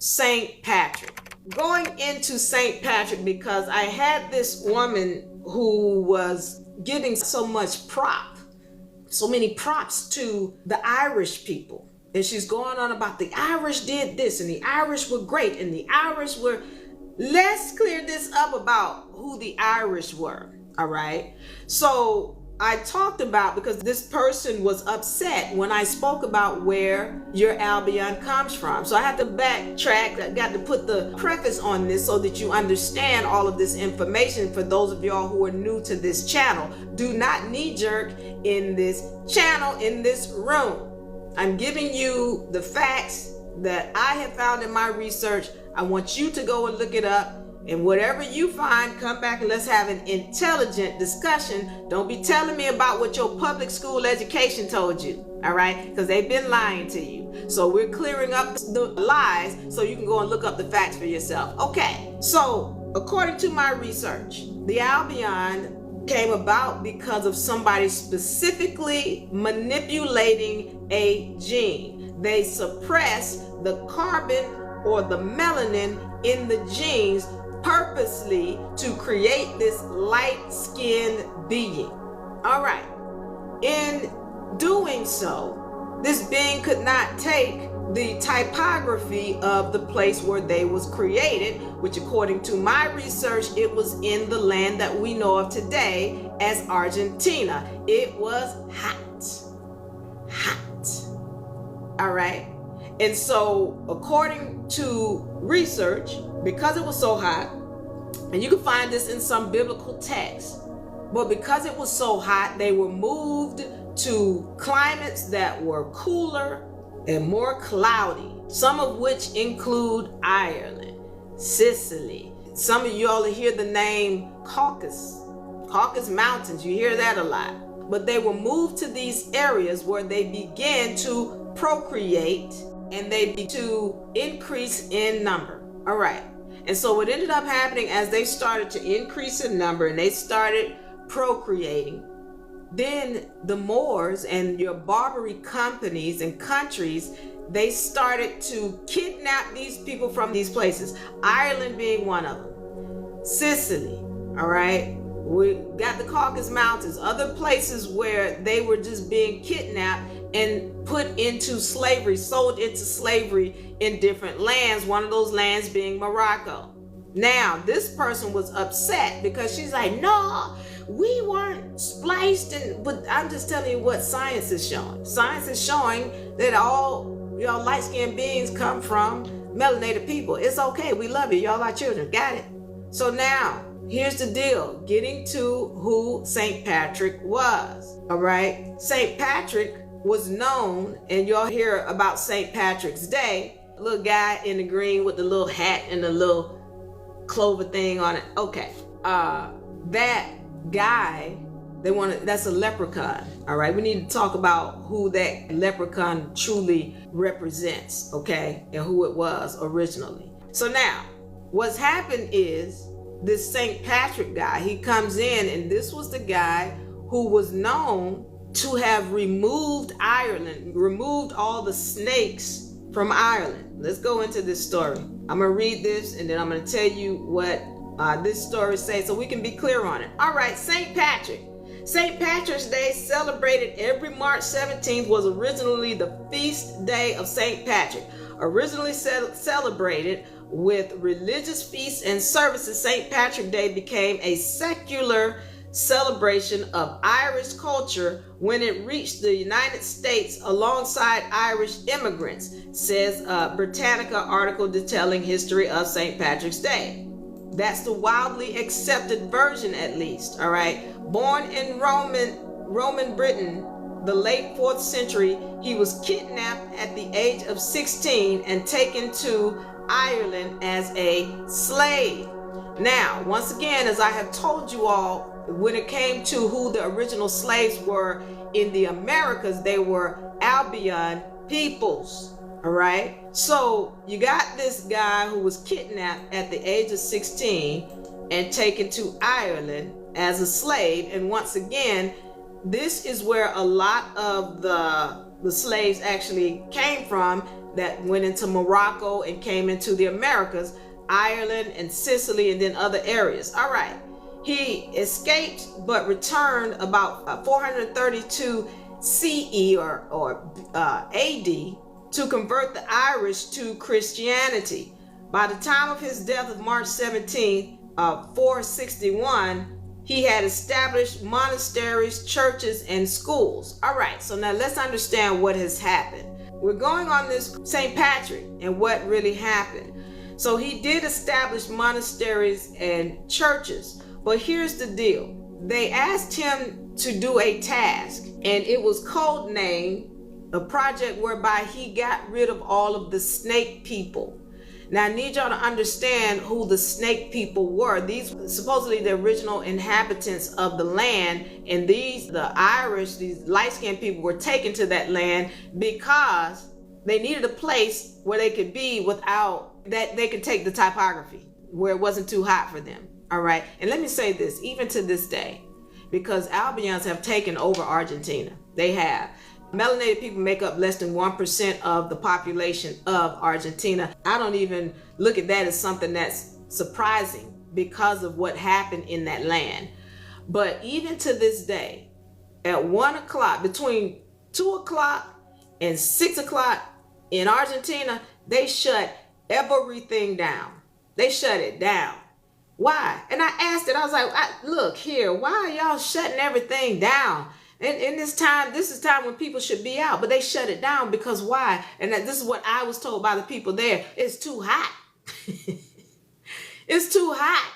St. Patrick. Going into St. Patrick because I had this woman who was giving so many props to the Irish people. And she's going on about the Irish did this and the Irish were great and the Irish were... Let's clear this up about who the Irish were, all right? So I talked about, because this person was upset when I spoke about where your Albion comes from. So I have to backtrack. I got to put the preface on this so that you understand all of this information for those of y'all who are new to this channel. Do not knee-jerk in this channel, in this room. I'm giving you the facts that I have found in my research. I want you to go and look it up. And whatever you find, come back and let's have an intelligent discussion. Don't be telling me about what your public school education told you, all right? Because they've been lying to you. So we're clearing up the lies so you can go and look up the facts for yourself. Okay, so according to my research, the Albion came about because of somebody specifically manipulating a gene. They suppress the carbon or the melanin in the genes purposely to create this light-skinned being. All right. In doing so, this being could not take the typography of the place where they was created, which according to my research, it was in the land that we know of today as Argentina. It was hot. All right. And so according to research, because it was so hot, and you can find this in some biblical texts, but because it was so hot, they were moved to climates that were cooler and more cloudy, some of which include Ireland, Sicily. Some of y'all hear the name Caucasus Mountains. You hear that a lot. But they were moved to these areas where they began to procreate and they began to increase in number. All right. And so what ended up happening as they started to increase in number and they started procreating, then the Moors and your Barbary companies and countries, they started to kidnap these people from these places. Ireland being one of them. Sicily, all right? We got the Caucasus Mountains, other places where they were just being kidnapped and put into slavery, sold into slavery in different lands, one of those lands being Morocco. Now, this person was upset because she's like, no, we weren't spliced in, but I'm just telling you what science is showing. Science is showing that all y'all light-skinned beings come from melanated people. It's okay, we love you, y'all our children, got it? So now, here's the deal, getting to who St. Patrick was, all right? St. Patrick was known, and y'all hear about St. Patrick's Day, little guy in the green with the little hat and the little clover thing on it. Okay, that guy, that's a leprechaun, all right? We need to talk about who that leprechaun truly represents, okay? And who it was originally. So now, what's happened is, this St. Patrick guy, he comes in, and this was the guy who was known to have removed Ireland, removed all the snakes from Ireland. Let's go into this story. I'm gonna read this and then I'm gonna tell you what this story says so we can be clear on it. All right, St. Patrick. St. Patrick's Day, celebrated every March 17th, was originally the feast day of St. Patrick. Originally celebrated with religious feasts and services, St. Patrick's Day became a secular celebration of Irish culture when it reached the United States alongside Irish immigrants, says a Britannica article detailing history of St. Patrick's Day. That's the widely accepted version, at least, all right? Born in Roman Britain, the late 4th century, he was kidnapped at the age of 16 and taken to Ireland as a slave. Now, once again, as I have told you all, when it came to who the original slaves were in the Americas, they were Albion peoples, all right? So you got this guy who was kidnapped at the age of 16 and taken to Ireland as a slave. And once again, this is where a lot of the slaves actually came from. that went into Morocco and came into the Americas, Ireland and Sicily, and then other areas. All right. He escaped but returned about 432 CE or AD to convert the Irish to Christianity. By the time of his death of March 17, 461, he had established monasteries, churches, and schools. All right, so now let's understand what has happened. We're going on this St. Patrick and what really happened. So he did establish monasteries and churches, but here's the deal. They asked him to do a task, and it was codenamed a project whereby he got rid of all of the snake people. Now, I need y'all to understand who the snake people were. These supposedly the original inhabitants of the land, and the Irish, these light-skinned people were taken to that land because they needed a place where they could be without that they could take the topography, where it wasn't too hot for them. All right, and let me say this, even to this day, because Albanians have taken over Argentina. They have. Melanated people make up less than 1% of the population of Argentina. I don't even look at that as something that's surprising because of what happened in that land. But even to this day, at 1 o'clock, between 2 o'clock and 6 o'clock in Argentina, they shut everything down. They shut it down. Why? And I asked it, I was like, look here, why are y'all shutting everything down? And in this is time when people should be out, but they shut it down because why? And this is what I was told by the people there. It's too hot. It's too hot.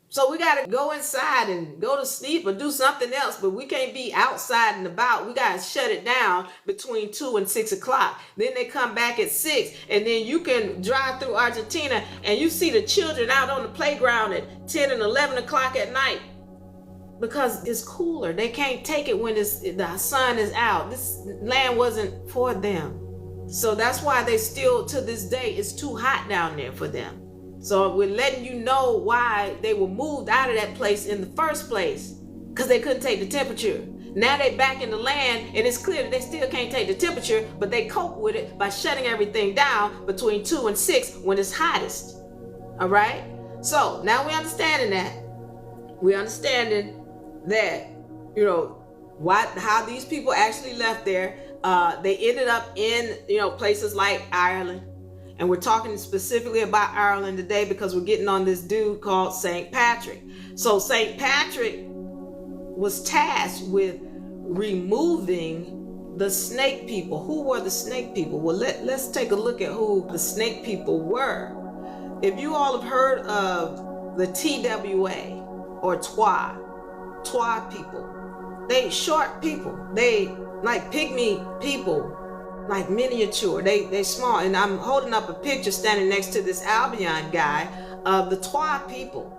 So we got to go inside and go to sleep or do something else, but we can't be outside and about. We got to shut it down between 2 and 6 o'clock. Then they come back at 6, and then you can drive through Argentina and you see the children out on the playground at 10 and 11 o'clock at night. Because it's cooler. They can't take it when the sun is out. This land wasn't for them. So that's why they still, to this day, it's too hot down there for them. So we're letting you know why they were moved out of that place in the first place. Because they couldn't take the temperature. Now they back in the land, and it's clear that they still can't take the temperature, but they cope with it by shutting everything down between 2 and 6 when it's hottest. All right? So now we're understanding that. We're understanding that, how these people actually left there. They ended up in, places like Ireland. And we're talking specifically about Ireland today because we're getting on this dude called St. Patrick. So St. Patrick was tasked with removing the snake people. Who were the snake people? Well, let's take a look at who the snake people were. If you all have heard of the TWA or Twa people, they short people. They like pygmy people, like miniature. They small. And I'm holding up a picture standing next to this Albion guy of the Twa people.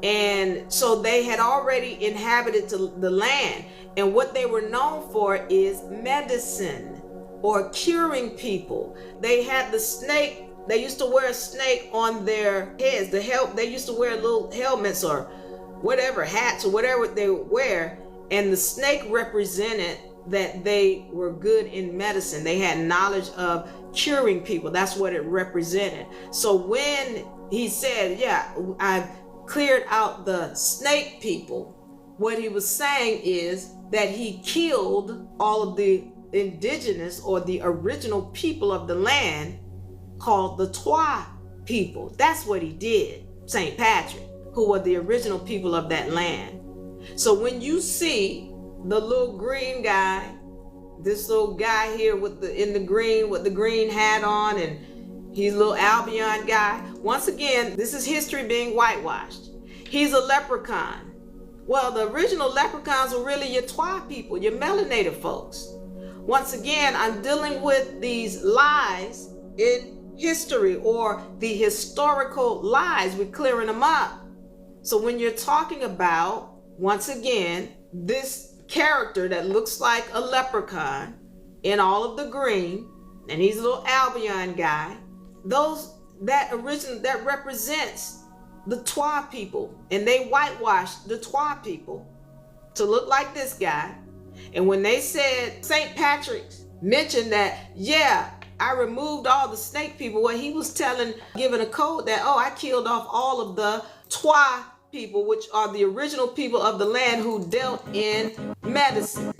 And so they had already inhabited the land. And what they were known for is medicine or curing people. They had the snake. They used to wear a snake on their heads. They used to wear little helmets or whatever, hats or whatever they would wear. And the snake represented that they were good in medicine. They had knowledge of curing people. That's what it represented. So when he said, I've cleared out the snake people, what he was saying is that he killed all of the indigenous or the original people of the land called the Twa people. That's what he did, St. Patrick, who were the original people of that land. So when you see the little green guy, this little guy here with the green hat on, and he's a little Albion guy. Once again, this is history being whitewashed. He's a leprechaun. Well, the original leprechauns were really your Twa people, your melanated folks. Once again, I'm dealing with these lies in history, or the historical lies. We're clearing them up. So when you're talking about, once again, this character that looks like a leprechaun in all of the green, and he's a little Albion guy, that represents the Twa people, and they whitewashed the Twa people to look like this guy. And when they said St. Patrick mentioned that, I removed all the snake people. Well, he was giving a code that, oh, I killed off all of the Twa people, which are the original people of the land who dealt in medicine.